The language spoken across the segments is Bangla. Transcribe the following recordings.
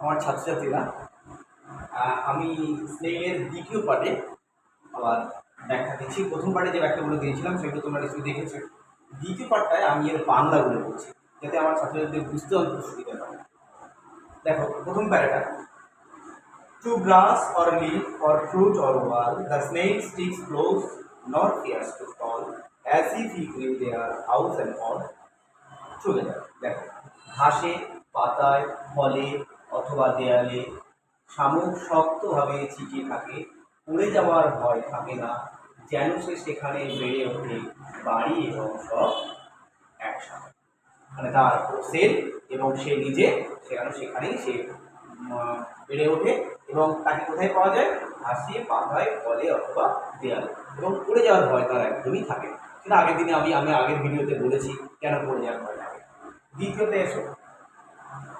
আমার ছাত্রছাত্রীরা, আমি স্নেইলের দ্বিতীয় পার্টে আবার ব্যাখ্যা দিচ্ছি। প্রথম পার্টে যে ব্যাখ্যাগুলো দিয়েছিলাম সেগুলো তোমরা নিশ্চয়ই দেখেছো। দ্বিতীয় পার্টটায় আমি এর বাংলাগুলো বলছি, যাতে আমার ছাত্রছাত্রীদের বুঝতে অল্প সুবিধা হয়। দেখো, প্রথম প্যারাটা, to grass or leaf or fruit or wall, the snake sticks close not fears to fall, as if he grieve their house and all together. দেখো, ঘাসে, পাতায়, ফলে অথবা দেয়ালে শামুক শক্তভাবে ছিটিয়ে থাকে, পড়ে যাওয়ার ভয় থাকে না, যেন সে সেখানে বেড়ে ওঠে বাড়ি এবং সব একসাথে। মানে তার সেল এবং সে নিজে সেখানেই সে বেড়ে ওঠে। এবং তাকে কোথায় পাওয়া যায়? ঘাসে, পাতায়, ফলে অথবা দেয়ালে। এবং পড়ে যাওয়ার ভয় তার একদমই থাকে না। সেটা আগের দিনে আমি আগের ভিডিওতে বলেছি কেন পড়ে যাওয়ার ভয় থাকে। দ্বিতীয়তে এসো,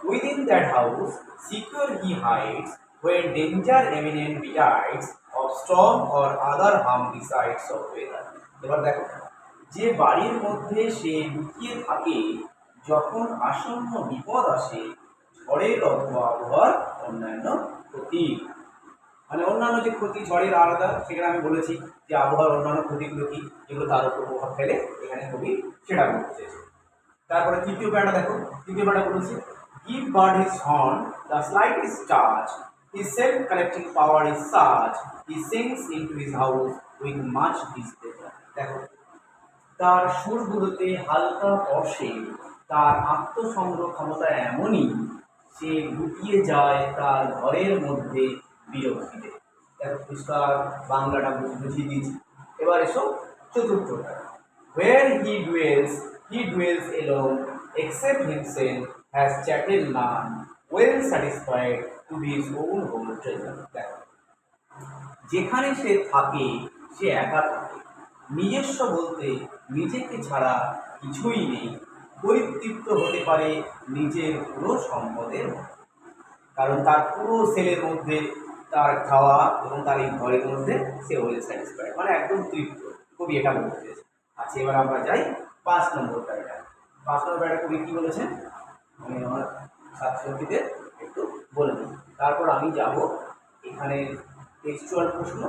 within that house secure he hides, when danger imminent betides, of storm or other harm besides of weather. এবার দেখো, যে বাড়ির মধ্যে সে লুকিয়ে থাকে যখন আসন্ন বিপদ আসে, ঝড়ের অথবা আবহাওয়ার অন্যান্য ক্ষতি। মানে অন্যান্য যে ক্ষতি ঝড়ের আলাদা, সেখানে আমি বলেছি যে আবহাওয়ার অন্যান্য ক্ষতিগুলো কি, যেগুলো তার উপর প্রভাব ফেলে, এখানে কবি সেটা বলতে চেয়েছে। তারপরে তৃতীয় প্যারাটা দেখো, তৃতীয় প্যারাটা বলেছে, give bird his horn, the slightest touch, his self-collecting power is such, he sinks into his house with much displeasure. দেখো, তার সুরগুলোতে হালকা স্পর্শে তার আত্মসংগ্রহ ক্ষমতা এমনই, সে লুকিয়ে যায় তার ঘরের মধ্যে বিরক্তিতে। দেখো, পরিষ্কার বাংলাটা বুঝিয়ে দিয়েছি। এবার এসো চতুর্থটা, where he dwells alone, except himself, has chattel none, well satisfied to be his own home treasure. দেখো, যেখানে সে থাকে সে একা থাকে, নিজস্ব বলতে নিজেকে ছাড়া কিছুই নেই, পরিতৃপ্ত হতে পারে নিজের পুরো সম্পদের। কারণ তার পুরো সেলের মধ্যে তার খাওয়া এবং তার এই ঘরের মধ্যে সে ওয়েল স্যাটিসফাইড, মানে একদম তৃপ্ত। কবি এটা বলতে চেয়েছে। আচ্ছা, এবার আমরা যাই 5 নম্বর প্যারাটা। 5 নম্বর প্যারাটা কবি কী বলেছেন আমি আমার ছাত্রছাত্রীদের একটু বলে দিই, তারপর আমি যাব এখানে টেক্সচুয়াল প্রশ্ন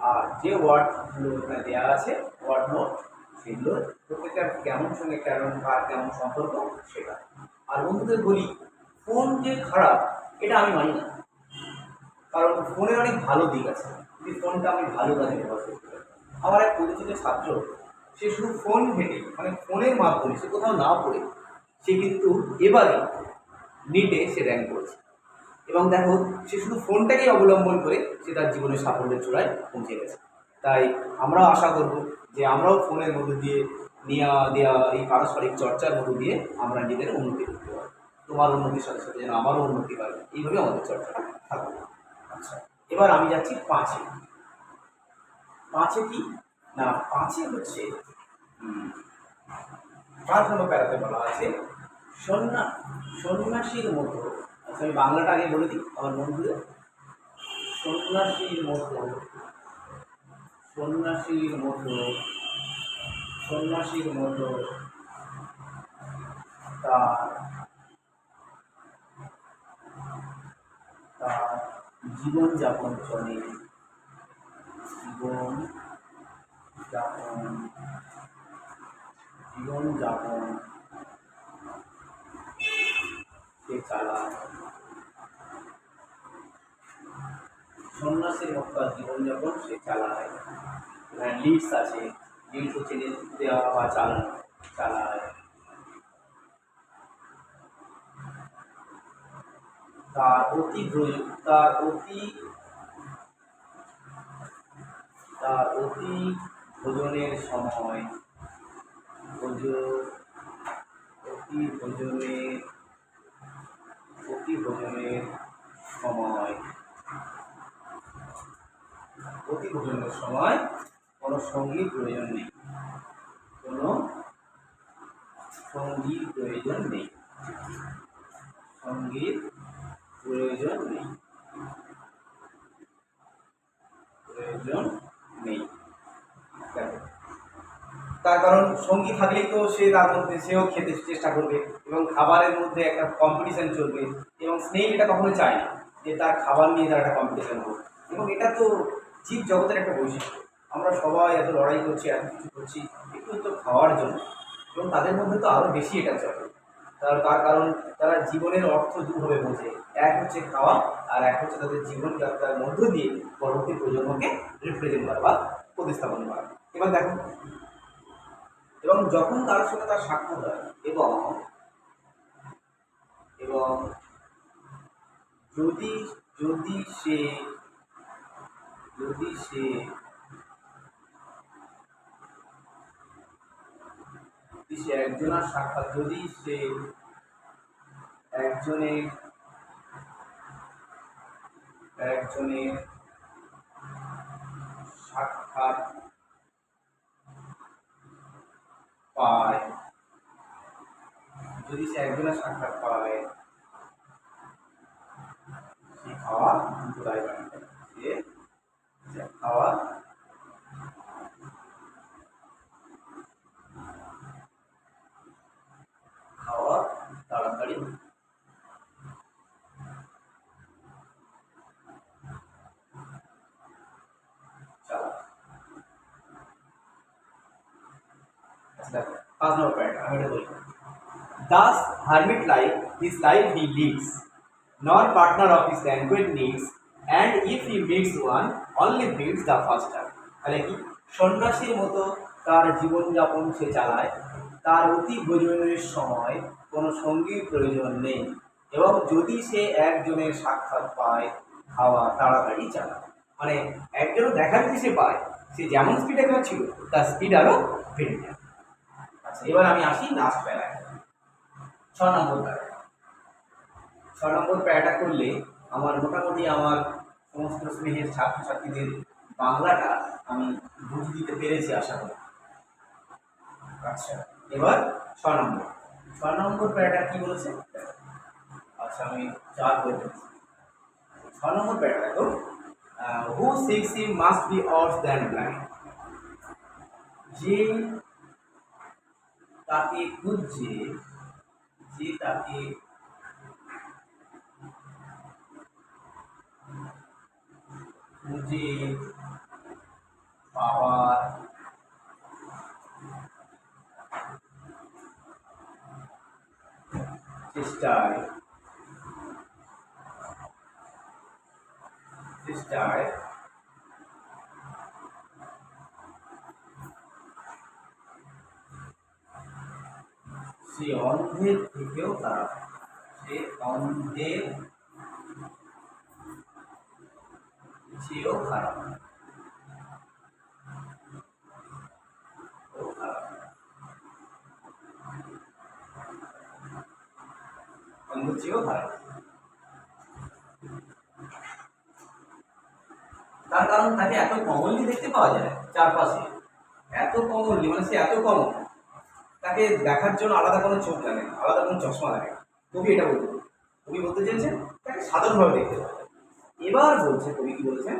আর যে ওয়ার্ডগুলো এখানে দেওয়া আছে ওয়ার্ড নোট, সেগুলো প্রত্যেকটার কেমন সঙ্গে কেমন কার কেমন সম্পর্ক সেটা। আর বন্ধুদের বলি, ফোন যে খারাপ এটা আমি মানি না, কারণ ফোনের অনেক ভালো দিক আছে, যদি ফোনটা আমি ভালো কাজে ব্যবহার করতে পারি। আমার এক পরিচিত ছাত্র, সে শুধু ফোন ঘেটে, মানে ফোনের মাধ্যমে, সে কোথাও না পড়ে সে কিন্তু এবারে নিটে সে র্যাঙ্ক করেছে। এবং দেখো, সে শুধু ফোনটাকেই অবলম্বন করে সে তার জীবনের সাফল্যের চূড়ায় পৌঁছে গেছে। তাই আমরাও আশা করব যে আমরাও ফোনের মধ্য দিয়ে নেওয়া দেওয়া এই পারস্পরিক চর্চার মধ্য দিয়ে আমরা নিজেদের উন্নতি করতে পারি। তোমার উন্নতির সাথে সাথে যেন আমারও উন্নতি হয়, এইভাবে আমাদের চর্চাটা থাকবে। আচ্ছা, এবার আমি যাচ্ছি 5-এ। 5-এ কি না, 5-এ হচ্ছে 5 নম্বর প্যারাতে বলা আছে, সন্ন্যাসীর মতো। আচ্ছা, আমি বাংলাটা আগে বলে দিই আমার বন্ধুদের। সন্ন্যাসীর মতো, সন্ন্যাসীর মতো, সন্ন্যাসীর মতো তার তার জীবনযাপন চলে, জীবনযাপন সে চালায়। সন্ন্যাসীর মতো তার জীবনযাপন সে চালায়। এখানে লিডস আছে, লিডস হচ্ছে নেতৃত্ব দেওয়া বা চালায়। তার অতি ভোজনের সময়, অতি ভোজনের সময় কোনো সঙ্গীর প্রয়োজন নেই, কোনো সঙ্গীর প্রয়োজন নেই, সঙ্গীর প্রয়োজন নেই, প্রয়োজন নেই। তার কারণ সঙ্গী থাকলেই তো সে তার মধ্যে সেও খেতে চেষ্টা করবে এবং খাবারের মধ্যে একটা কম্পিটিশন চলবে এবং স্নেইল এটা কখনো চায় না যে তার খাবার নিয়ে তার একটা কম্পিটিশন হোক। এবং এটা তো জীব জগতের একটা বৈশিষ্ট্য। আমরা সবাই এত লড়াই করছি, এত কিছু করছি একটু তো খাওয়ার জন্য, এবং তাদের মধ্যে তো আরও বেশি এটা চলে। তার কারণ তারা জীবনের অর্থ দুভাবে বোঝে, এক হচ্ছে খাওয়া আর এক হচ্ছে তাদের জীবনযাত্রার মধ্য দিয়ে পরবর্তী প্রজন্মকে রিপ্রেজেন্ট করা বা প্রতিস্থাপন করা। এবার দেখো, এবং যখন তার সাথে তার সাক্ষাৎ হয় এবং এবং যদি যদি সে যদি সে একজনের সাক্ষাৎ যদি সে একজনের একজনের সাক্ষাৎ পায়, যদি সে একজনের সাক্ষাৎ পায়, সে খাওয়া দুটোটাই বাড়বে, সে খাওয়া খাওয়া তাড়াতাড়ি চালা। আচ্ছা দেখো, 5 নম্বর পয়েন্ট আমি এটা বলি। Thus, hermit life, his life he lives, nor partner of his languid needs, and if he meets one, only feeds the faster. তাহলে কি, সন্ন্যাসীর মতো তার জীবনযাপন সে চালায়, তার অতি প্রয়োজনের সময় কোনো সঙ্গীর প্রয়োজন নেই, এবং যদি সে একজনের সাক্ষাৎ পায় খাওয়া তাড়াতাড়ি চালায়। মানে একজনের দেখা যদি সে পায়, সে যেমন স্পিডে ছিল তার স্পিড আরও বেড়ে যায়। আচ্ছা, এবার আমি আসি লাস্ট প্যারায়, 6 নম্বর প্যারা। 6 নম্বর প্যারাটা করলে আমার মোটামুটি আমার সমস্ত স্নেহের ছাত্রছাত্রীদের বাংলাটা আমি বুঝিয়ে দিতে পেরেছি আশা করি। আচ্ছা, এবার 6 নম্বর প্যারাটা কি বলেছে? আচ্ছা, আমি 4 করে দিচ্ছি। 6 নম্বর প্যারাটা দেখো, who seeks him must be worse than blind. যে তাকে খুঁজছে, যে তাকে খুঁজে পাওয়ার চেষ্টায় সে অন্ধের থেকেও খারাপ, সে অন্ধের চেয়েও খারাপ, অন্ধের চেয়েও খারাপ। তার কারণ তাকে এত কমনলি দেখতে পাওয়া যায় চারপাশে, এত কমনলি, মানে সে এত কমন, তাকে দেখার জন্য আলাদা কোনো চোখ লাগে না, আলাদা কোনো চশমা লাগে না। কবি এটা বলতে, কবি বলতে চেয়েছেন তাকে সাধারণভাবে দেখতে পাওয়া যায়। এবার বলছে, কবি কি বলছেন,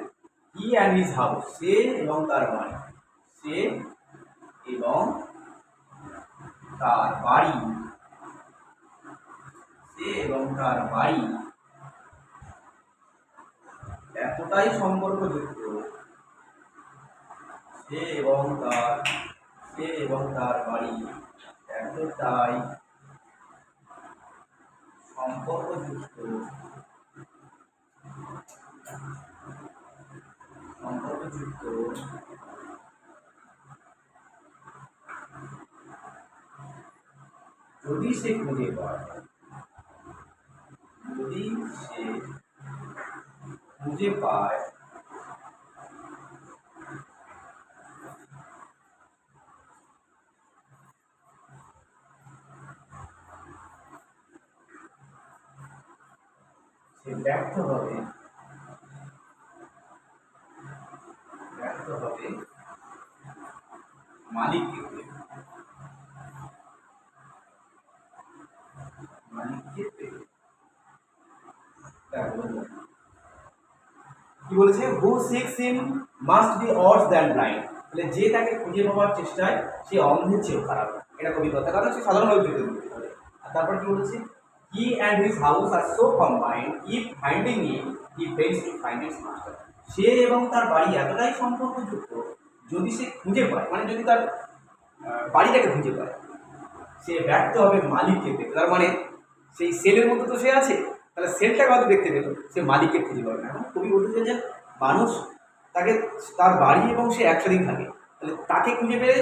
হি অ্যান্ড হিজ হাউস, সে এবং তার বাড়ি, সে এবং তার বাড়ি, সে এবং তার বাড়ি এতটাই সম্পর্কযুক্ত, সে এবং তার বাড়ি এতটাই সম্পর্কযুক্ত যদি সে খুঁজে পায়, যদি সে খুঁজে পায় সে ব্যর্থ হবে মালিককে পেয়ে। কি বলেছে, who seeks him must be worse than blind. তাহলে যে তাকে খুঁজে পাওয়ার চেষ্টায় সে অন্ধের চেয়েও খারাপ। এটা কবি কথা, কারণ সে সাধারণভাবে যেতে দিতে পারে। আর তারপর কি বলেছে, he and his house are so combined, if finding it he fails to find its master. সে এবং তার বাড়ি এতটাই সম্পর্কযুক্ত, যদি সে খুঁজে পায়, মানে যদি তার বাড়িটাকে খুঁজে পায়, সে ব্যর্থ হবে মালিককে পেতে। তার মানে সেই সেলের মধ্যে তো সে আছে, তাহলে সেলটাকে হয়তো দেখতে পেল, সে মালিককে খুঁজে পাবে না। কবি বলতে চাইছেন মানুষ তাকে তার বাড়ি এবং সে একসাথেই থাকে, তাহলে তাকে খুঁজে পেলে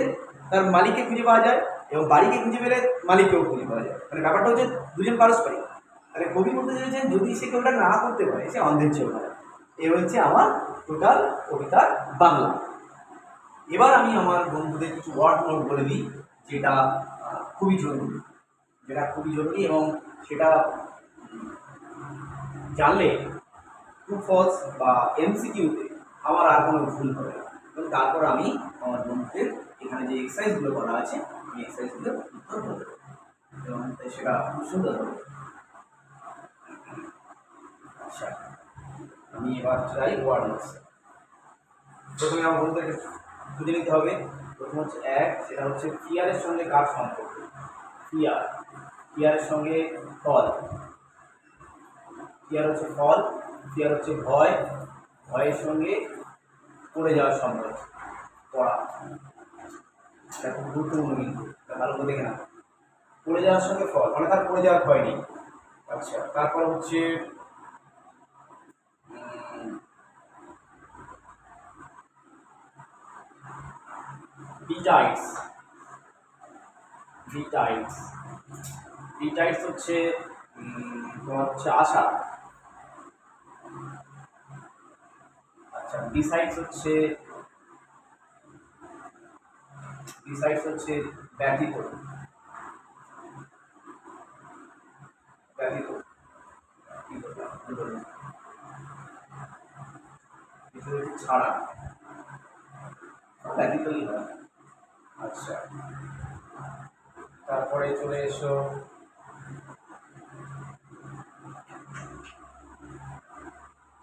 তার মালিককে খুঁজে পাওয়া যায়, এবং বাড়িকে খুঁজে পেলে মালিককেও খুঁজে পাওয়া যায়। মানে ব্যাপারটা হচ্ছে দুজন পারস্পরিক। তাহলে কবি বলতে চাইছেন যদি সে কেউটা না করতে পারে সে অন্ধের চেয়েও পারে। এ হচ্ছে আমার টোটাল কবিতার বাংলা। এবার আমি আমার বন্ধুদের কিছু ওয়ার্ড নোট বলে দিই, যেটা খুবই জরুরি, এবং সেটা জানলে ট্রু ফলস বা এমসিকিউতে আমার আর কোনো ভুল হবে না। এবং তারপর আমি আমার বন্ধুদের এখানে যে এক্সারসাইজগুলো করা আছে এই এক্সারসাইজগুলো উত্তর দেবো, এবং সেটা খুব সুন্দর হবে। আচ্ছা, আমি এবার চাই ওয়ার্ড নোটস। প্রথমে আমার বন্ধুদেরকে বুঝে নিতে হবে। প্রথম হচ্ছে এক, সেটা হচ্ছে ফিয়ারের সঙ্গে কার সম্পর্ক। ফিয়ারের সঙ্গে ফল। ফিয়ার হচ্ছে ফল, ফিয়ার হচ্ছে ভয়, ভয়ের সঙ্গে পড়ে যাওয়ার সম্পর্ক, পড়া। এটা খুব গুরুত্বপূর্ণ, কিন্তু ভালো করে দেখে না। পড়ে যাওয়ার সঙ্গে ফল, মানে তার পড়ে যাওয়ার ভয় নেই। আচ্ছা, তারপর হচ্ছে বিটাইটস। বিটাইটস হচ্ছে তোমার হচ্ছে আশা। আচ্ছা, বিসাইডস হচ্ছে ব্যতীত। ছাড়া, ব্যতীতই হয়। আচ্ছা, তারপরে চলে এসো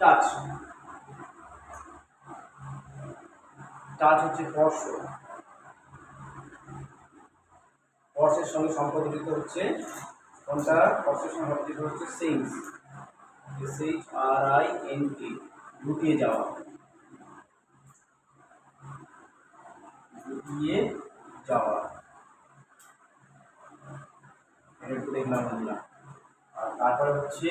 টাচ। টাচ হচ্ছে স্পর্শ। স্পর্শের সঙ্গে সম্পর্কিত হচ্ছে কোনটা? স্পর্শের সঙ্গে সম্পর্কিত হচ্ছে সিংস, SHRINK, লুটিয়ে যাওয়া। এটা একটু দেখলাম বন্ধুরা। আর তারপরে হচ্ছে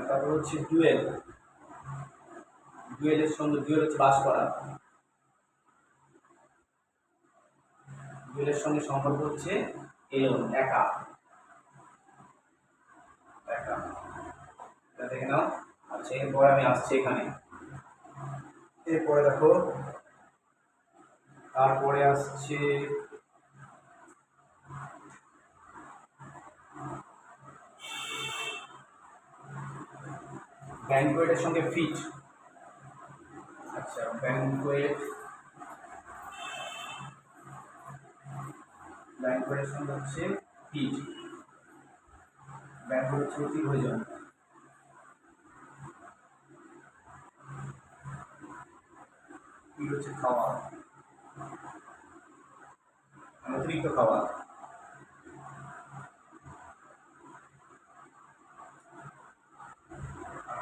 তারপর হচ্ছে ডুয়েল। ডুয়েলের সঙ্গে, ডুয়েল হচ্ছে বাস করা। ডুয়েলের সঙ্গে সম্পর্ক হচ্ছে এলোন, একা। এটা দেখে নাও। আচ্ছা, এরপরে আমি আসছি এখানে। এরপরে দেখো, তারপরে আসছে ব্যাঙ্কুয়েটের সঙ্গে ফিট। আচ্ছা, ব্যাঙ্কুয়েটের সঙ্গে হচ্ছে ফিট। ব্যাঙ্কুয়েট হচ্ছে অতিভোজন। ফিট হচ্ছে খাওয়া, অতিরিক্ত খাওয়া।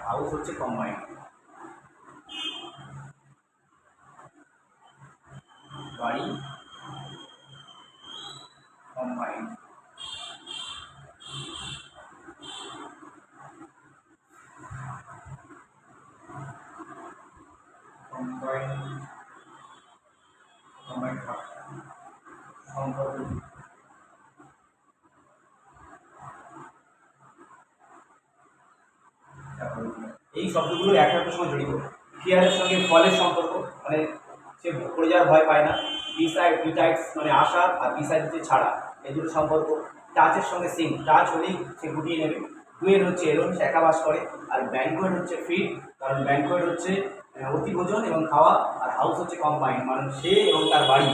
হাউস হচ্ছে কম্বাইন্ড, বাড়ি কম্বাইন্ড। সম্পর্ক। এই শব্দগুলো একটা সঙ্গে জড়িত। ফিয়ারের সঙ্গে ফলের সম্পর্ক, মানে সে পড়ে যাওয়ার ভয় পায় না। বিটাইটস মানে আশা, আর বিসাইড হচ্ছে ছাড়া, এই দুটো সম্পর্ক। টাচের সঙ্গে সিং, টাচ হলেই সে গুটিয়ে নেবে। ডুয়েল হচ্ছে এলোন, সে একা বাস করে। আর ব্যাঙ্কুয়েট হচ্ছে ফিড, কারণ ব্যাঙ্কুয়েট হচ্ছে অতিভোজন এবং খাওয়া। আর হাউস হচ্ছে কম্বাইন্ড, মানে সে এবং তার বাড়ি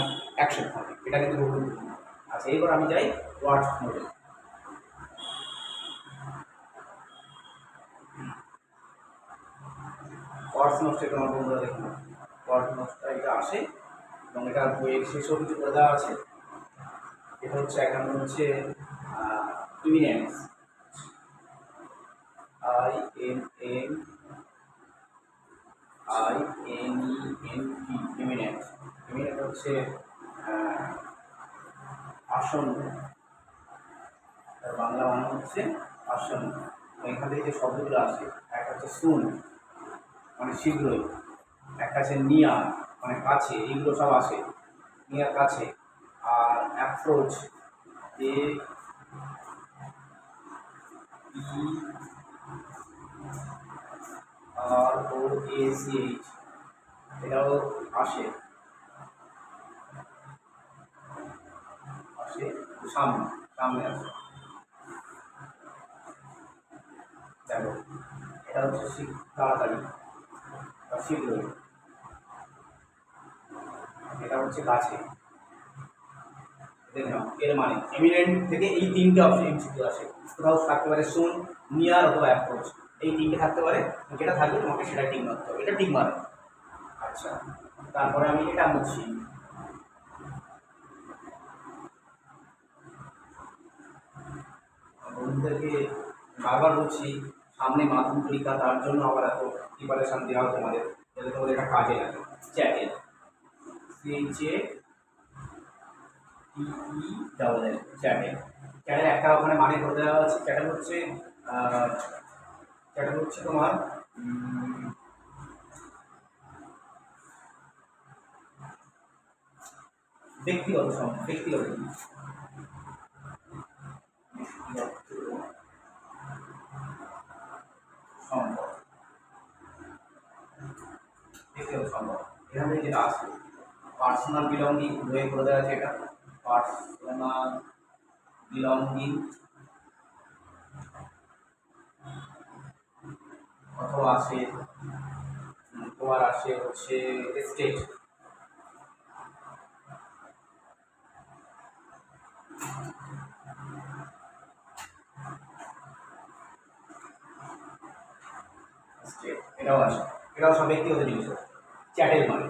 একসাথে থাকে, এটা কিন্তু গুরুত্বপূর্ণ। আচ্ছা, এবার আমি যাই ওয়ার্ড নোটে। ওয়ার্ড নোটসে তোমার বন্ধুরা দেখুন, ওয়ার্ড নোটসটা এটা আসে এবং এটা বইয়ের শেষেও কিছু করে দেওয়া আছে। এটা হচ্ছে এক নম্বর হচ্ছে ইমিনেন্স, IMN ইমিনেন্ট। ইমিনেন্ট হচ্ছে আসন্ন, তার বাংলা মানে হচ্ছে আসন্ন। এখান থেকে যে শব্দগুলো আসে, একটা হচ্ছে সুন মানে শীঘ্রই, একটা আছে নিয়ার মানে কাছে, এইগুলো সব আসে নিয়ার কাছে। আর অ্যাপ্রোচ, APROACH, এটাও আসে আসে সামনে, সামনে আসে। দেখো, এটা হচ্ছে তাড়াতাড়ি বা শীঘ্রই, এটা হচ্ছে কাছে। দেখে নাও, এর মানে এমিনেন্ট থেকে এই তিনটে অপশন এমসিকিউ আসে। কোথাও থাকতে পারে সুন, নিয়ার অথবা অ্যাপ্রোচ, এই তিনটে থাকতে পারে। যেটা থাকবে তোমাকে সেটা টিক মারতে হবে, এটা টিক মারে। আচ্ছা, তারপরে আমি এটা বুঝছি, বন্ধুদেরকে বারবার বলছি সামনে মাধ্যমিক পরীক্ষা, তার জন্য আবার এত প্রিপারেশান দেওয়া তোমাদের, যাতে তোমাদের এটা কাজে লাগে। চ্যাটেল, CHATEL, চ্যাটেল। চ্যাটেল একটা ওখানে মানে করে দেওয়া আছে। চ্যাটেল হচ্ছে তোমার ব্যক্তিগত সম্পদ, ব্যক্তিগত সম্পদ, ব্যক্তিগত সম্পদ। এখানে যেটা আসে পার্সোনাল বিলঙ্গিং, বইয়ে করে দেওয়া আছে এটা পার্সোনাল বিলঙ্গিং, অথবা আসে তোমার আসে হচ্ছে স্টেট, এটাও আসে, এটাও সব ব্যক্তিগত জিনিস চ্যাটেল মানে।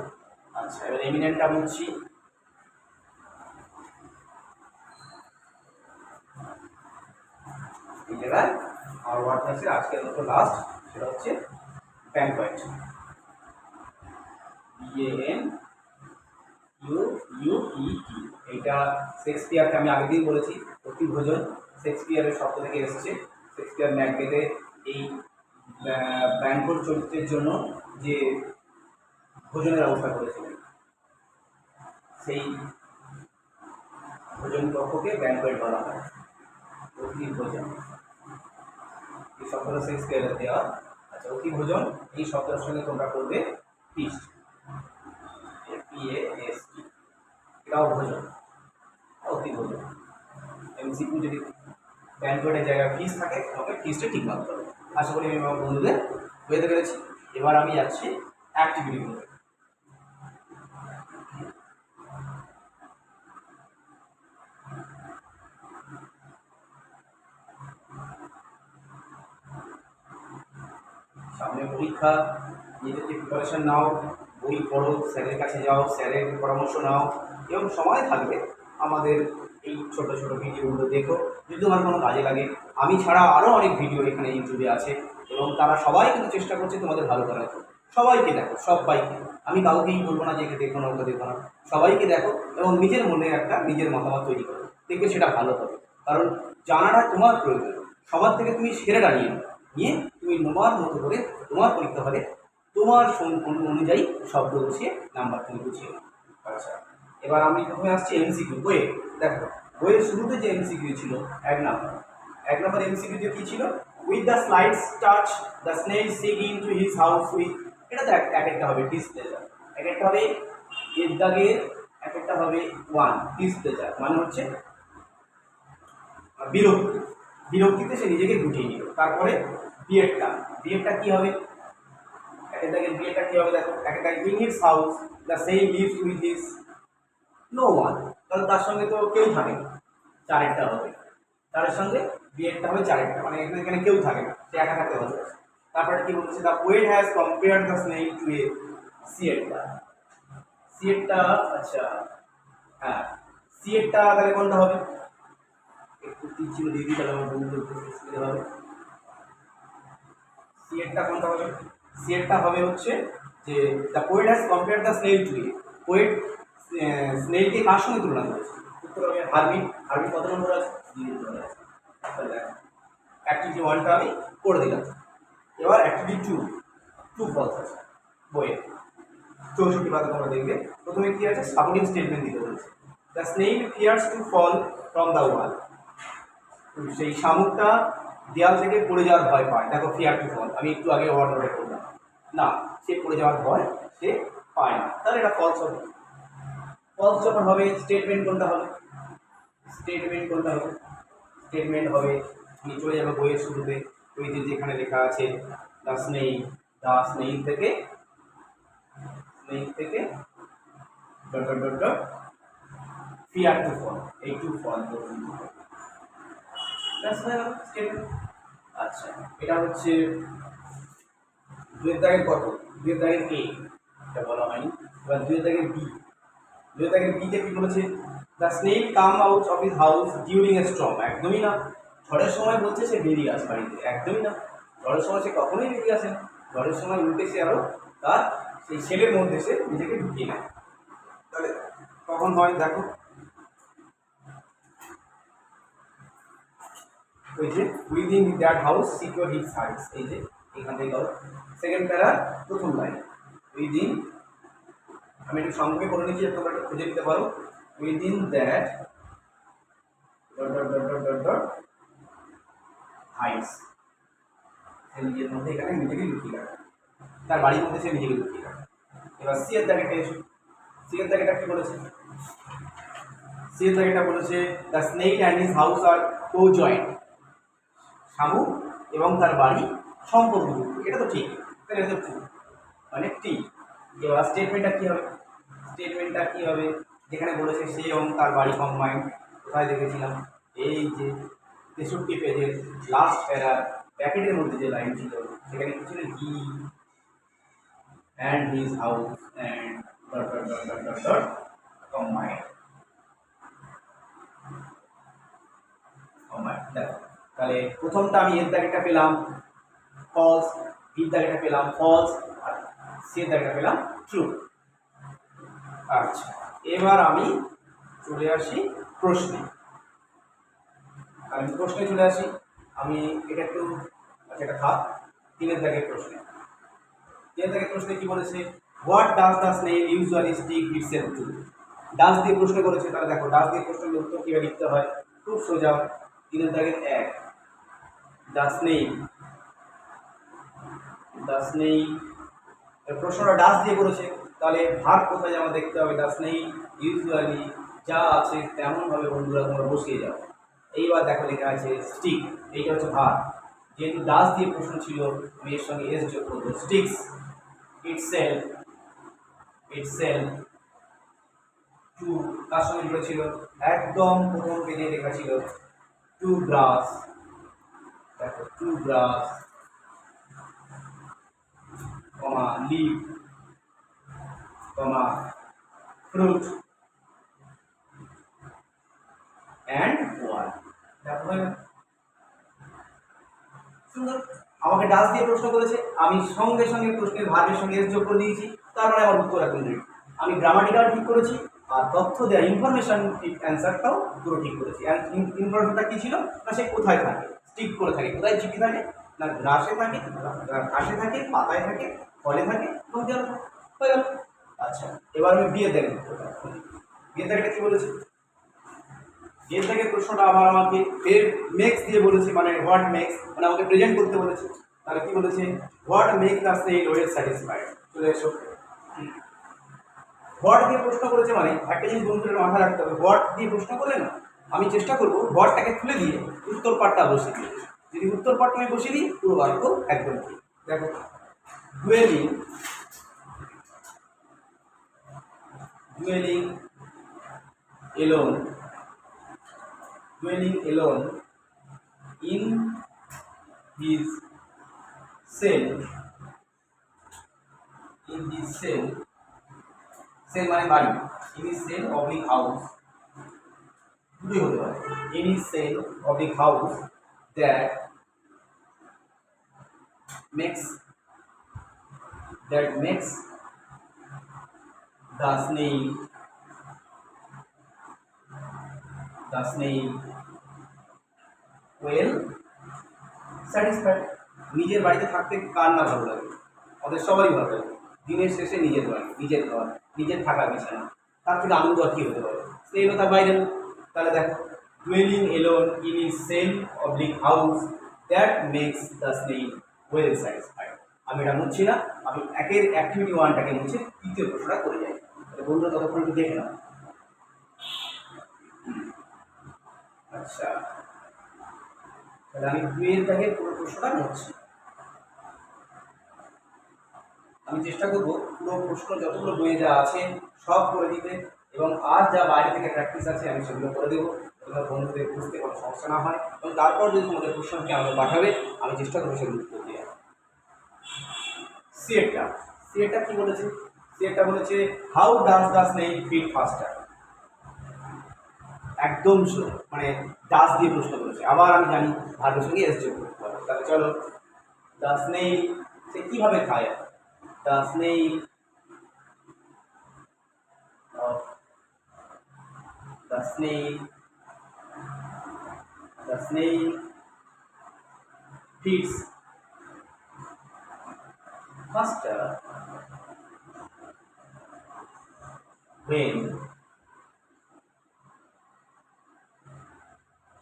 আচ্ছা, এবার এমিনেন্টটা বুঝছি। এই জায়গায় আমার ওয়ার্ড ক্লাসের আজকের মতো লাস্ট, সেটা হচ্ছে ব্যাংকোয়েট, BANQUET। এইটা শেক্সপিয়ারকে আমি আগের দিন বলেছি, অতিভোজন শেক্সপিয়ারের শব্দ থেকে এসেছে। শেক্সপিয়ার ম্যাকবেথে এই ব্যাংকোট চরিত্রের জন্য যে ভোজনের ব্যবস্থা করেছিলেন, সেই ভোজন কক্ষকে ব্যাংকোয়েট বলা হয়, অতিভোজন। এই শব্দটা শেক্সপিয়ারের দেওয়া। আচ্ছা, অতিভোজন এই শব্দের সঙ্গে তোমরা করবে ফিস্ট, FEAST, এটাও ভোজন, অতিভোজন। এমসিকিউ যদি ব্যাংকোয়েটের জায়গায় ফিস থাকে, তোমাকে ফিসটা ঠিক মানতে হবে। আশা করি আমি আমার বন্ধুদের বুঝতে পেরেছি। এবার আমি যাচ্ছি অ্যাক্টিভিটিগুলো। সামনে পরীক্ষা, নিজেকে প্রিপারেশন নাও, বই পড়ো, স্যারের কাছে যাও, স্যারের পরামর্শ নাও, এবং সময় থাকবে আমাদের এই ছোট ছোট ভিডিওগুলো দেখো, যদি তোমার কোনো কাজে লাগে। আমি ছাড়া আরও অনেক ভিডিও এখানে ইউটিউবে আছে, এবং তারা সবাই কিন্তু চেষ্টা করছে তোমাদের ভালো করার জন্য। সবাইকে দেখো, সবাইকে, আমি কাউকেই বলবো না যে একে দেখো না, ওকে দেখো না, সবাইকে দেখো এবং নিজের মনে একটা নিজের মতামত তৈরি করো, দেখবে সেটা ভালো হবে। কারণ জানাটা তোমার প্রয়োজন, সবার থেকে তুমি সেরেটা নিয়ে তুমি তোমার মতো করে তোমার পরীক্ষা হলে তোমার অনুযায়ী শব্দ গুছিয়ে নাম্বার তুমি গুছিয়ে নাও। আচ্ছা, এবার আমি প্রথমে আসছি এমসিকিউ বইয়ে। দেখো, বইয়ের শুরুতে যে এমসিকিউ ছিল এক নম্বর এমসিকিউতে কী ছিল? With the slides touch the snail সিগ in to his house with, এটা তো এক একটা হবে ডিসপ্লেজার, এক একটা হবে এর দাগের, এক একটা হবে ওয়ান ডিসপ্লেজার, মানে হচ্ছে বিরক্তি, বিরক্তিতে সে নিজেকে গুটিয়ে নিল। তারপরে বিয়েরটা কী হবে? একটা এর দাগের বিয়েটা কি হবে দেখো, একের দাগে in his house the same lives with his no one, তাহলে তার সঙ্গে তো কেউ থাকে না, চারেরটা হবে, তার সঙ্গে বিয়েরটা হবে চারেরটা, মানে এখানে এখানে কেউ থাকে না, সে একা থাকতে হবে। তারপরে কি বলছে, the poet has compared the snake to a সিয়েরটা। সিয়েরটা আচ্ছা হ্যাঁ, সিয়েরটা তাহলে কোনটা হবে, একটু তীর দিয়ে দিই তাহলে আমার বন্ধু সুবিধা হবে। সিয়েরটা কোনটা হবে, সিয়েরটা হবে হচ্ছে যে the poet has compared the snail to a, poet স্নেলকে কার সঙ্গে তুলনা করেছে, উত্তর হবে হারবিট। হারবিট কত নম্বর আছে, 2 নম্বর আছে। তাহলে দেখো অ্যাক্টিভিটি 1টা আমি করে দিলাম, এবার অ্যাক্টিভিটি 2 ফলস আছে বইয়ে 64 পাতা তোমরা দেখবে। প্রথমে কি আছে, সাপোর্টিং স্টেটমেন্ট দিতে বলেছে, the snail fears to fall from the wall, সেই শামুকটা দেয়াল থেকে পড়ে যাওয়ার ভয় পায়। দেখো ফিয়ার টু ফল, আমি একটু আগে ওয়ার্ড ধরে করলাম না, সে পড়ে যাওয়ার ভয় সে পায় না, তাহলে এটা ফলস হবে। ফলস যখন হবে স্টেটমেন্ট কোনটা হবে, স্টেটমেন্ট কোনটা হবে, স্টেটমেন্ট হবে আমি চলে যাবো বইয়ের শুরুতে, ওই যে যেখানে লেখা আছে দ্য স্নেক, দ্য স্নেক থেকে dot dot dot dot fear to fall, এই টু ফল পর্যন্ত। আচ্ছা এটা হচ্ছে 2 এর দাগের কত, 2 এর দাগের এ, এটা বলা হয়নি। এবার 2 এর দাগের বি, 2 এর দাগের বিতে কি বলেছে, the snake come out of his house during a storm, একদমই না, ঝড়ের সময় বলছে সে বেরিয়ে আসে বাড়িতে, একদমই না, ঝড়ের সময় সে কখনোই বেরিয়ে আসে না, ঝড়ের সময় উল্টে সে আরও তার সেই ছেলের মধ্যে সে নিজেকে ঢুকিয়ে নেয়। তাহলে কখন হয় দেখো, ওই যে within that house secure his sites, এই যে এখান থেকে গেল সেকেন্ড প্যারা প্রথম লাইন, উইদিন, আমি একটু সংক্ষেপে করে নিচ্ছি তোমরা একটু খুঁজে নিতে পারো, within that dot dot dot dot dot dot hides, সে নিজের মধ্যে এখানে নিজেকে লুকিয়ে রাখে, তার বাড়ির মধ্যে সে নিজেকে লুকিয়ে রাখে। এবার সি এর দাগেটা এসো, সি এর দাগেটা কি বলেছে, সি এর দাগেটা বলেছে the snake and his house are co joint, শামুক এবং তার বাড়ি সম্পর্কযুক্ত, এটা তো ঠিক, তাহলে এটা তো ট্রু, মানে ঠিক। এবার স্টেটমেন্টটা কী হবে, স্টেটমেন্টটা কী হবে, যেখানে বলেছে সে এবং তার বাড়ি কম্বাইন্ড, কোথায় দেখেছিলাম, এই যে 63 পেজের লাস্ট প্যারার প্যাকেটের মধ্যে যে লাইন ছিল সেখানে কি ছিল, হি and his house and dot dot dot dot dot dot combined, combined. দেখো তাহলে প্রথমটা আমি এর দাগেটা পেলাম ফলস, বির দাগেটা পেলাম ফলস, আর সি এর দাগেটা পেলাম ট্রু। আচ্ছা এবার আমি চলে আসি প্রশ্নে, আমি প্রশ্নে চলে আসি, আমি এটা একটু আচ্ছা এটা থাক, 3 এর দাগের প্রশ্নে, 3 এর দাগের প্রশ্নে কি বলেছে, what does the snake usually stick itself to, does দিয়ে প্রশ্ন করেছে, তাহলে দেখো ডাজ দিয়ে প্রশ্নের উত্তর কীভাবে লিখতে হয়, খুব সোজা, 3 এর দাগের 1, দ্য স্নেক, দ্য স্নেক, প্রশ্নটা ডাস দিয়ে করেছে, তাহলে ভার্ব কোথায় যেমন দেখতে হবে, দ্য স্নেক ইউজুয়ালি, যা আছে তেমনভাবে বন্ধুরা তোমরা বসিয়ে যাও। এইবার দেখো লেখা আছে স্টিক, এইটা হচ্ছে ভার্ব, যেহেতু ডাস দিয়ে প্রশ্ন ছিল আমি এর সঙ্গে এস যোগ করবো, স্টিক্স ইটসেলফ, ইটসেলফ টু, তার সঙ্গে জুড়েছিল একদম প্রথম পেজে লেখা ছিল টু গ্রাস, দেখো to grass comma leaf comma fruit and wall, দেখো সুন্দর। আমাকে ডাস দিয়ে প্রশ্ন করেছে, আমি সঙ্গে সঙ্গে প্রশ্নের ভার্বের সঙ্গে এস যোগ করে দিয়েছি, তার মানে আমার উত্তর এখন রেডি, আমি গ্রামাটিক্যাল ঠিক করেছি আর তথ্য দেওয়া ইনফরমেশন ঠিক অ্যান্সারটাও পুরো ঠিক করেছি। ইনফরমেশনটা কী ছিল না, সে কোথায় থাকে, স্টিক করে থাকে, কোথায় চিপি থাকে না, ঘাসে থাকে, ঘাসে থাকে, পাতায় থাকে, ফলে থাকে এবং জল হয়ে গেল। আচ্ছা এবার আমি বিয়ের দেখে বিয়ের দেখেটা কী বলেছি, বিয়ের থেকে প্রশ্নটা আবার আমাকে ফের মেক্স দিয়ে বলেছে, মানে হোয়াট মেক্স, মানে আমাকে প্রেজেন্ট করতে বলেছে, তাহলে কী বলেছে, what makes the snake well satisfied, চলে এসো। হোয়াট দিয়ে প্রশ্ন করেছে মানে একটা জিনিস বন্ধুদের মাথায় রাখতে হবে, হোয়াট দিয়ে প্রশ্ন করলে না আমি চেষ্টা করবো হোয়াটটাকে তুলে দিয়ে উত্তর পাঠটা বসিয়ে দিই, যদি উত্তর পাঠটা আমি বসিয়ে দিই পুরো বাক্য একদম ঠিক। দেখো dwelling dwelling alone dwelling alone in his cell cell মানে বাড়ি, in his cell oblique house, দুটোই হতে পারে, in his cell oblique house that makes the snail well satisfied. নিজের বাড়িতে থাকতে কার না ভালো লাগে, ওদের সবারই ভালো লাগে। দিনের শেষে নিজের বাড়ি, নিজের ঘর, নিজের থাকা বিছানা, তার থেকে আনন্দ আর কি হতে পারে। স্নেল তার বাইরে। তাহলে দেখো, dwelling alone in his cell oblique house that makes the snail well satisfied. আমি এটা মুছছি না, আমি একের অ্যাক্টিভিটি 1টাকে মুছে তৃতীয় প্রশ্নটা করে যাই। বন্ধুরা ততক্ষণ একটু দেখে নাও। আচ্ছা, তাহলে আমি 2 দাগে পুরো প্রশ্নটা মুছছি। আমি চেষ্টা করবো পুরো প্রশ্ন যতগুলো বইয়ে যা আছে সব করে দিতে, এবং আর যা বাইরে থেকে প্র্যাকটিস আছে আমি সেগুলো করে দেবো, তোমার বন্ধুদের বুঝতে কোনো সমস্যা না হয়। এবং তারপর যদি তোমাদের প্রশ্নকে আমাকে পাঠাবে, আমি চেষ্টা করবো সেগুলো উত্তর দেওয়ার। সিএটা কি বলেছে? সিএটা বলেছে how does the snake fit faster. একদম মানে ডাস দিয়ে প্রশ্ন করেছে। আবার আমি জানি ভার্বের সঙ্গে এস যোগ করতে হবে। তাহলে চলো, দ্য স্নেক সে কীভাবে খায়? The snail feeds faster when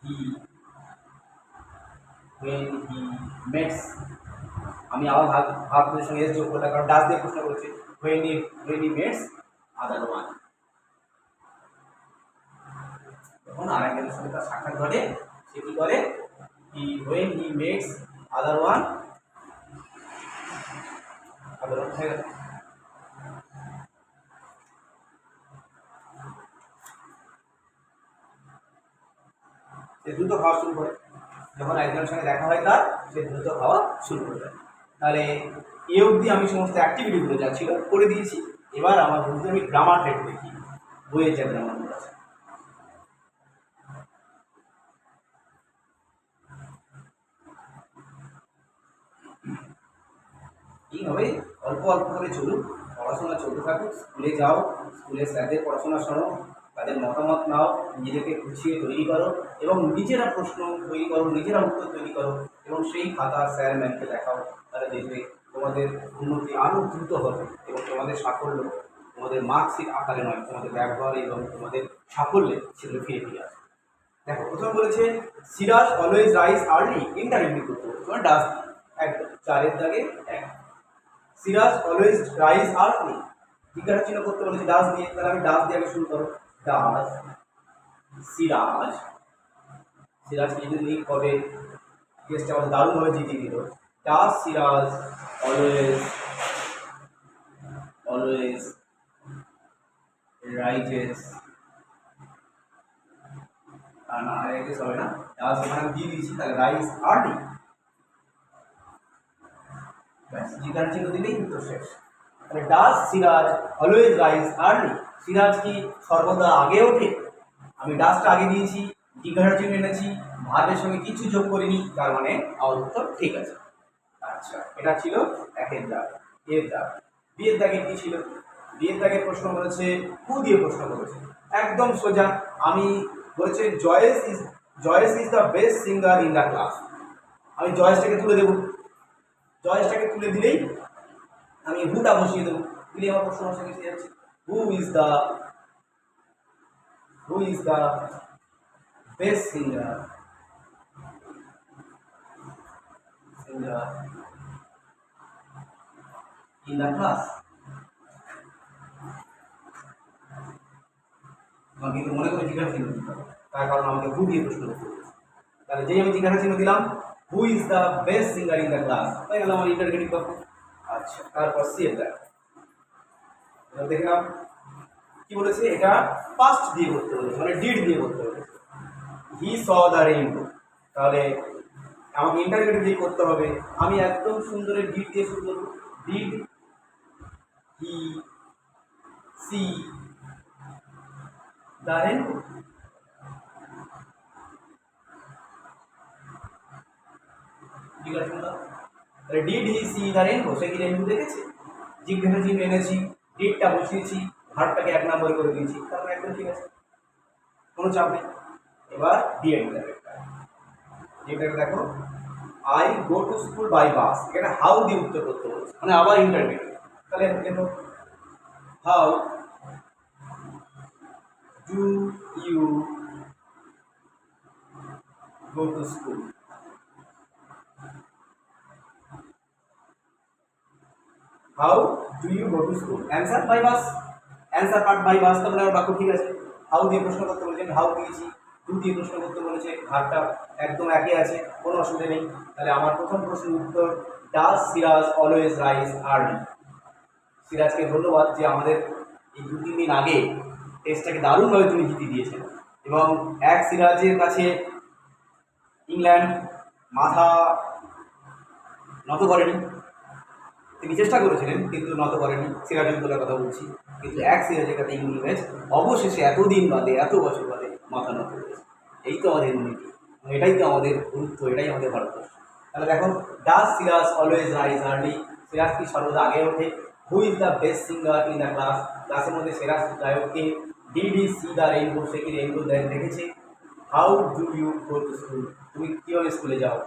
he makes, আমি আবার ভাবদের সঙ্গে এস যোগ করলাম, কারণ ডাস দিয়ে প্রশ্ন করেছে। when he makes other one, তখন আরেকজনের সঙ্গে তার সাক্ষাৎ ঘটে, সে কি করে? when he makes other one হয়ে গেল। সে দ্রুত খাওয়া শুরু করে, যখন একজনের সঙ্গে দেখা হয় তার, সে দ্রুত খাওয়া শুরু করে দেয়। তাহলে এ অবধি আমি সমস্ত অ্যাক্টিভিটিগুলো যা ছিল করে দিয়েছি। এবার আমার বন্ধুদের আমি গ্রামার টেট দেখি, বইয়ের যা গ্রামারগুলো আছে। এইভাবে অল্প অল্প করে চলুক, পড়াশোনা চলতে থাকুক। স্কুলে যাও, স্কুলের স্যারদের পড়াশোনা শোনো, তাদের মতামত নাও, নিজেদেরকে গুছিয়ে তৈরি করো, এবং নিজেরা প্রশ্ন তৈরি করো, নিজেরা উত্তর তৈরি করো, এবং সেই খাতা স্যার ম্যামকে দেখাও। তারা দেখবে তোমাদের উন্নতি আরও দ্রুত হবে, এবং তোমাদের সাফল্য তোমাদের মার্কশিট আকারে নয়, তোমাদের ব্যবহারে এবং তোমাদের সাফল্যে সেগুলো ফিরে ফিরে আসবে। দেখো, প্রথম বলেছে Siraj always rise early, interview করতে হবে, তোমার ডাস একদম 4 দাগে 1। সিরাজ অলওয়েজ রাইজ আর্লি, জিজ্ঞাসা চিহ্ন করতে বলেছে ডাস দিয়ে, তাহলে আমি ডাস দিয়ে আগে শুরু করো। ডাস সিরাজকে যদি লিখ হবে, কেসটা আমাদের দারুণভাবে জিতিয়ে দিল। ডাস সিরাজ অলওয়েজ রাইজেস, না রাইজেস হবে না, ডাস এখানে আমি দিয়ে দিয়েছি, তাহলে রাইজ আর্লি। জিজ্ঞাসা চিহ্ন দিলেই কিন্তু শেষ। তাহলে does Siraj always rise early, Siraj কি সর্বদা আগে ওঠে? আমি ডাসটা আগে দিয়েছি, জিজ্ঞাসা চিহ্ন এনেছি, ভার্বের সঙ্গে কিছু যোগ করিনি, তার মানে আমার উত্তর ঠিক আছে। আচ্ছা, এটা ছিল 1 দাগ। এর দাগ, বিয়ের দাগে কি ছিল? বিয়ের দাগে প্রশ্ন করেছে হু দিয়ে প্রশ্ন করেছে, একদম সোজা। আমি বলেছে Joyce is the best singer in the class. আমি জয়েসটাকে তুলে দেবো, জয়েসটাকে তুলে দিলেই আমি হুটা বসিয়ে দেবো, দিলে আমার প্রশ্ন সঙ্গে এসে যাচ্ছে। হু is the best singer in the class? আমাকে কিন্তু মনে করে জিজ্ঞাসা চিহ্ন দিতে হবে, তার কারণ আমাকে হু দিয়ে প্রশ্ন করতে হবে। তাহলে যেই আমি জিজ্ঞাসা চিহ্ন দিলাম, হু is the best singer in the class, হয়ে গেল আমার ইন্টারগেটিভ কথা। আচ্ছা, আচ্ছা, তারপর সি এর দেখো, দেখলাম কি বলেছে, এটা পাস্ট দিয়ে করতে বলেছে, মানে ডিড দিয়ে করতে বলেছে। হি স দ্য রেইনবো, তাহলে আমাকে ইন্টারগ্রেটিভ দিয়ে করতে হবে। আমি একদম সুন্দর ডিড দিয়ে শুরু করবো। Did he see the rainbow, ঠিক আছে না? তাহলে did he see the rainbow, সে কি রেইনবো দেখেছে? জিজ্ঞাসা চিহ্ন এনেছি, ডিডটা বসিয়েছি, ভার্বটাকে 1 নম্বর করে দিয়েছি, তারপরে একদম ঠিক আছে, কোনো চাপ নেই। এবার ডিএটা দেখো, I go to school by bus, এখানে হাউ দিয়ে উত্তর করতে বলছে, মানে আবার ইন্টারভিউ। তাহলে দেখো, how do you go to school, how do you go to school, answer by bus, answer part by bus, তাহলে আমার বাক্য ঠিক আছে। হাউ দিয়ে প্রশ্ন করতে বলেছেন, হাউ দিয়েছি। ডু দিয়ে প্রশ্ন করতে বলেছে, ভার্বটা একদম একই আছে, কোনো অসুবিধা নেই। তাহলে আমার প্রথম প্রশ্নের উত্তর, does Siraj always rise early. সিরাজকে ধন্যবাদ যে আমাদের এই 2-3 দিন আগে টেস্টটাকে দারুণভাবে তুমি জিতিয়ে দিয়েছেন, এবং এক সিরাজের কাছে ইংল্যান্ড মাথা নত করেনি। তিনি চেষ্টা করেছিলেন কিন্তু নত করেনি, সিরাজের দলের কথা বলছি। কিন্তু এক সিরাজের কাছে ইংল্যান্ড অবশেষে এতদিন বাদে, এত বছর বাদে মাথা নত করেছে। এই তো আমাদের ইউনিটি, এটাই তো আমাদের গুরুত্ব, এটাই আমাদের ভারতবর্ষ। তাহলে দেখো, does Siraj always rise early, Siraj কি সর্বদা আগে ওঠে? Who is the best singer in the class, ক্লাসের মধ্যে সেরা গায়ককে? Did he see the rainbow, সে কি রেইনবো দেখেছে? How do you go to school, তুমি কীভাবে স্কুলে যাও?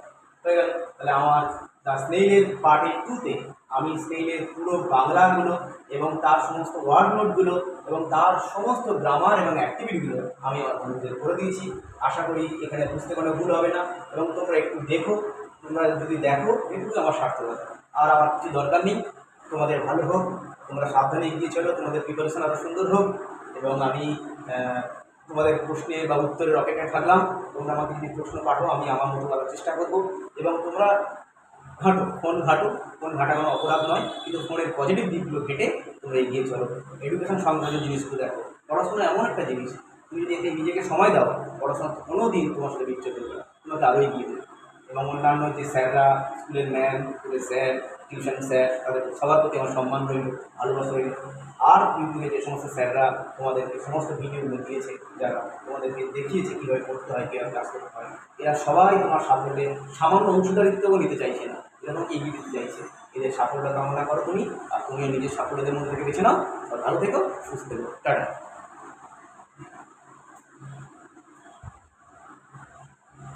হয়ে গেল। তাহলে আমার দ্য স্নেইলের পার্টে 2-তে আমি স্নেইলের পুরো বাংলাগুলো এবং তার সমস্ত ওয়ার্ড নোটগুলো এবং তার সমস্ত গ্রামার এবং অ্যাক্টিভিটিগুলো আমি আমার বন্ধুদের করে দিয়েছি। আশা করি এখানে বুঝতে কোনো ভুল হবে না, এবং তোমরা একটু দেখো, তোমরা যদি দেখো এটুকু আমার সার্থকতা, আর আমার কিছু দরকার নেই। তোমাদের ভালো হোক, তোমরা সাবধানে এগিয়ে চলো, তোমাদের প্রিপারেশন আরও সুন্দর হোক, এবং আমি তোমাদের প্রশ্নের বা উত্তরের অপেক্ষায় থাকলাম। তোমরা আমাকে যদি প্রশ্ন পাঠো, আমি আমার মতো করার চেষ্টা করবো। এবং তোমরা ঘাঁটো, ফোন ঘাঁটো, ফোন ঘাঁটা কোনো অপরাধ নয়, কিন্তু ফোনের পজিটিভ দিকগুলো ঘেটে তোমরা এগিয়ে চলো। এডুকেশন সংক্রান্ত জিনিসগুলো দেখো, পড়াশোনা এমন একটা জিনিস, তুমি যদি এতে নিজেকে সময় দাও, পড়াশোনা কোনো দিন তোমার সাথে বিচ্ছেদ হবে না, তোমাকে আরও এগিয়ে দেবে। এবং অন্যান্য যে স্যাররা, স্কুলের ম্যাম, স্কুলের স্যার, টিউশন স্যার, তাদের সবার প্রতি আমার সম্মান রইল, ভালোবাসা রইল। আর ইউটিউবে যে সমস্ত স্যাররা তোমাদেরকে সমস্ত ভিডিওগুলো দিয়েছে, যারা তোমাদেরকে দেখিয়েছে কীভাবে পড়তে হয়, কীভাবে ক্লাস করতে হয়, এরা সবাই তোমার সাফল্যে সামান্য অংশীদারিত্বও নিতে চাইছে না, এরা তোমাকে এগিয়ে দিতে চাইছে। এদের সাফল্য কামনা করো তুমি, আর তুমিও নিজের সাফল্যদের মধ্যে থেকে বেছে নাও। ভালো থেকো, সুস্থ থেকো, টাটা।